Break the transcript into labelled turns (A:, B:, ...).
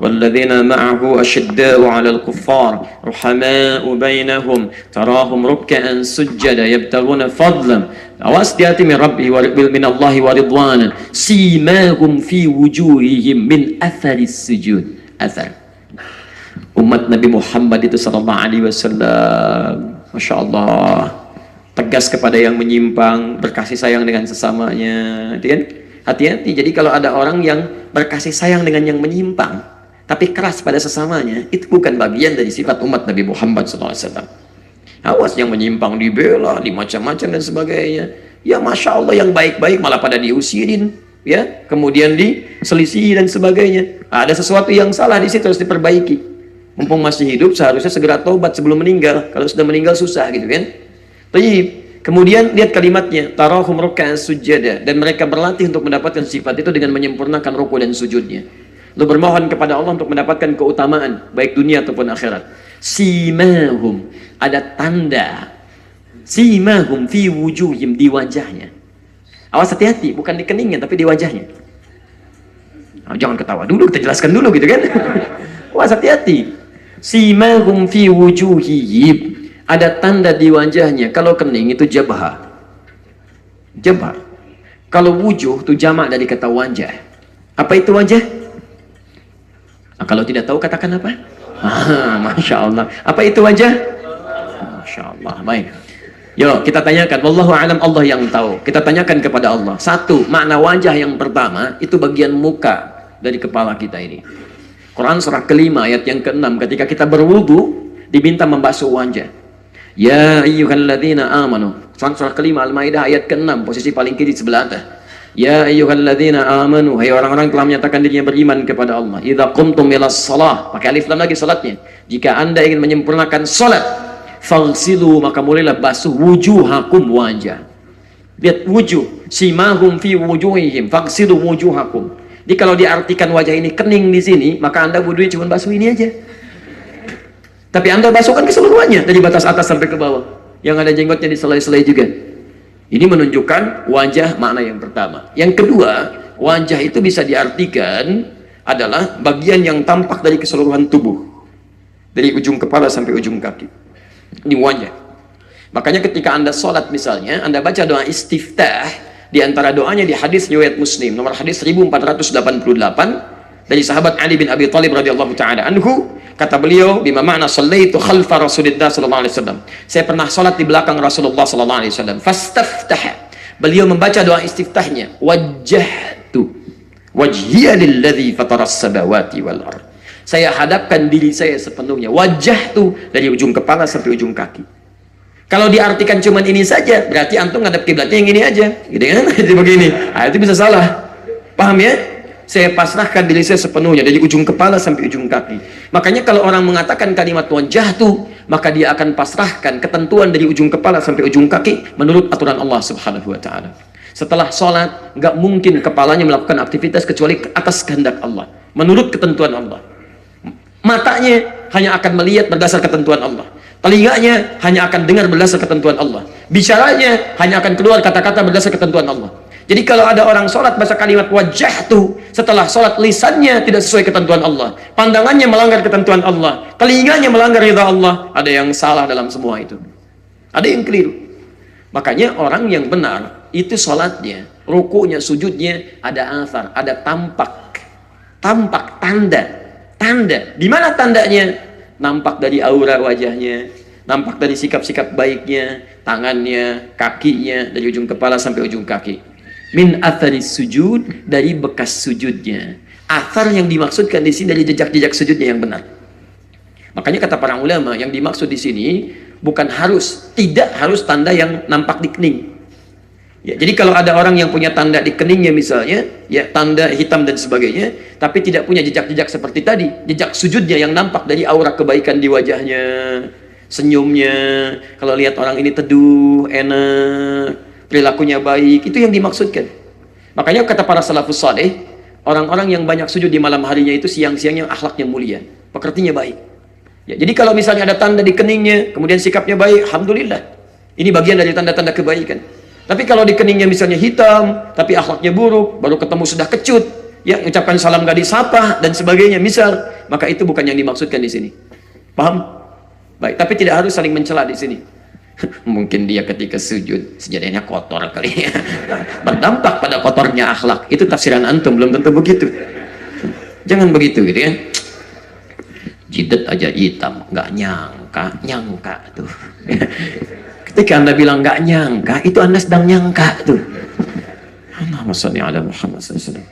A: walladzina ma'ahu asyidda'u 'alal kuffar ruhama'u bainahum tarahum ruk'an sujada yabtaghuna fadlan. Awas, hati-hati min Allahi wa ridwana simahum fi wujuhihim min atharis sujud. Athar umat Nabi Muhammad itu sallallahu alaihi wasallam, Masya Allah, tegas kepada yang menyimpang, berkasih sayang dengan sesamanya, kan? Hati-hati. Jadi kalau ada orang yang berkasih sayang dengan yang menyimpang tapi keras pada sesamanya, itu bukan bagian dari sifat umat Nabi Muhammad SAW. Awas, yang menyimpang dibela, dimacam-macam dan sebagainya. Ya Masya Allah, yang baik-baik malah pada diusirin, ya, kemudian diselisihi dan sebagainya. Ada sesuatu yang salah di situ, harus diperbaiki. Mumpung masih hidup seharusnya segera taubat sebelum meninggal. Kalau sudah meninggal susah, gitu kan. Tayyib. Kemudian lihat kalimatnya, tarahum ruk'an sujada, dan mereka berlatih untuk mendapatkan sifat itu dengan menyempurnakan ruku dan sujudnya. Lalu bermohon kepada Allah untuk mendapatkan keutamaan baik dunia ataupun akhirat. Simahum, ada tanda. Simahum fi wujuhim, di wajahnya. Awas, hati-hati, bukan di keningnya tapi di wajahnya. Oh, jangan ketawa dulu, kita jelaskan dulu, gitu kan. Awas, hati-hati. Simahum fi wujuhihim, ada tanda di wajahnya. Kalau kening itu jabha. Jabha. Kalau wujuh itu jamak dari kata wajah. Apa itu wajah? Nah, kalau tidak tahu katakan apa? Masya Allah. Apa itu wajah? Masya Allah. Baik. Yuk kita tanyakan. Wallahu a'lam, Allah yang tahu. Kita tanyakan kepada Allah. Satu, makna wajah yang pertama itu bagian muka dari kepala kita ini. Quran surah kelima ayat yang ke-6, ketika kita berwudu diminta membasuh wajah. Ya ayyuhalladzina amanu. Surah kelima Al-Maidah ayat ke-6, posisi paling kiri sebelah atas. Ya ayyuhalladzina amanu, hai orang-orang telah menyatakan dirinya beriman kepada Allah. Idza qumtum ilas shalah, pakai alif lam lagi salatnya. Jika Anda ingin menyempurnakan salat, faghsilu, maka mulailah basuh wujuhakum, wajah. Lihat wujuh, simahum fi wujuhihim, faghsilu wujuhakum. Jadi kalau diartikan wajah ini kening di sini, maka Anda wudunya cuma basuh ini aja. Tapi Anda basuhkan keseluruhannya dari batas atas sampai ke bawah. Yang ada jenggotnya di selai-selai juga. Ini menunjukkan wajah makna yang pertama. Yang kedua, wajah itu bisa diartikan adalah bagian yang tampak dari keseluruhan tubuh. Dari ujung kepala sampai ujung kaki. Ini wajah. Makanya ketika Anda sholat misalnya, Anda baca doa istiftah, di antara doanya di hadis riwayat Muslim, nomor hadis 1488, dari sahabat Ali bin Abi Thalib radhiyallahu ta'ala anhu, kata beliau, bima ma'na sallaitu khalfa Rasulillah sallallahu alaihi wasallam. Saya pernah salat di belakang Rasulullah sallallahu alaihi wasallam. Fastaftaha. Beliau membaca doa istiftahnya, wajjahtu wajhiya lilladzi fataras samawati wal ardh. Saya hadapkan diri saya sepenuhnya, wajjahtu, dari ujung kepala sampai ujung kaki. Kalau diartikan cuman ini saja, berarti antum ngadap kiblatnya yang ini aja, gitu kan? Jadi begini. Nah, itu bisa salah. Paham ya? Saya pasrahkan diri saya sepenuhnya dari ujung kepala sampai ujung kaki. Makanya kalau orang mengatakan kalimat wajjahtu, maka dia akan pasrahkan ketentuan dari ujung kepala sampai ujung kaki menurut aturan Allah Subhanahu wa taala. Setelah sholat, nggak mungkin kepalanya melakukan aktivitas kecuali atas kehendak Allah, menurut ketentuan Allah. Matanya hanya akan melihat berdasar ketentuan Allah. Telinganya hanya akan dengar berdasar ketentuan Allah. Bicaranya hanya akan keluar kata-kata berdasar ketentuan Allah. Jadi kalau ada orang sholat baca kalimat wajjahtu, setelah sholat lisannya tidak sesuai ketentuan Allah, pandangannya melanggar ketentuan Allah, telinganya melanggar ridha Allah, ada yang salah dalam semua itu. Ada yang keliru. Makanya orang yang benar itu sholatnya, rukunya, sujudnya ada athar, ada tampak, tanda. Di mana tandanya? Nampak dari aura wajahnya, nampak dari sikap-sikap baiknya, tangannya, kakinya, dari ujung kepala sampai ujung kaki. Min atharis sujud, dari bekas sujudnya. Athar yang dimaksudkan di sini dari jejak-jejak sujudnya yang benar. Makanya kata para ulama, yang dimaksud di sini bukan tidak harus tanda yang nampak di kening. Ya, jadi kalau ada orang yang punya tanda di keningnya misalnya, ya tanda hitam dan sebagainya, tapi tidak punya jejak-jejak seperti tadi, jejak sujudnya yang nampak dari aura kebaikan di wajahnya, senyumnya, kalau lihat orang ini teduh, enak, perilakunya baik, itu yang dimaksudkan. Makanya kata para salafus saleh, orang-orang yang banyak sujud di malam harinya itu siang-siangnya akhlaknya mulia, pekertinya baik. Ya, jadi kalau misalnya ada tanda di keningnya, kemudian sikapnya baik, alhamdulillah, ini bagian dari tanda-tanda kebaikan. Tapi kalau di keningnya misalnya hitam, tapi akhlaknya buruk, baru ketemu sudah kecut, ya ucapkan salam gak disapa dan sebagainya, misal maka itu bukan yang dimaksudkan di sini. Paham? Baik, tapi tidak harus saling mencela di sini. Mungkin dia ketika sujud sejadanya kotor kali ya. Berdampak pada kotornya akhlak. Itu tafsiran antum, belum tentu begitu. Jangan begitu gitu ya. Jidat aja hitam, nggak nyangka tuh. Ketika Anda bilang nggak nyangka, itu Anda sedang nyangka tuh. Allahumma shalli ala Muhammad sallallahu alaihi wasallam.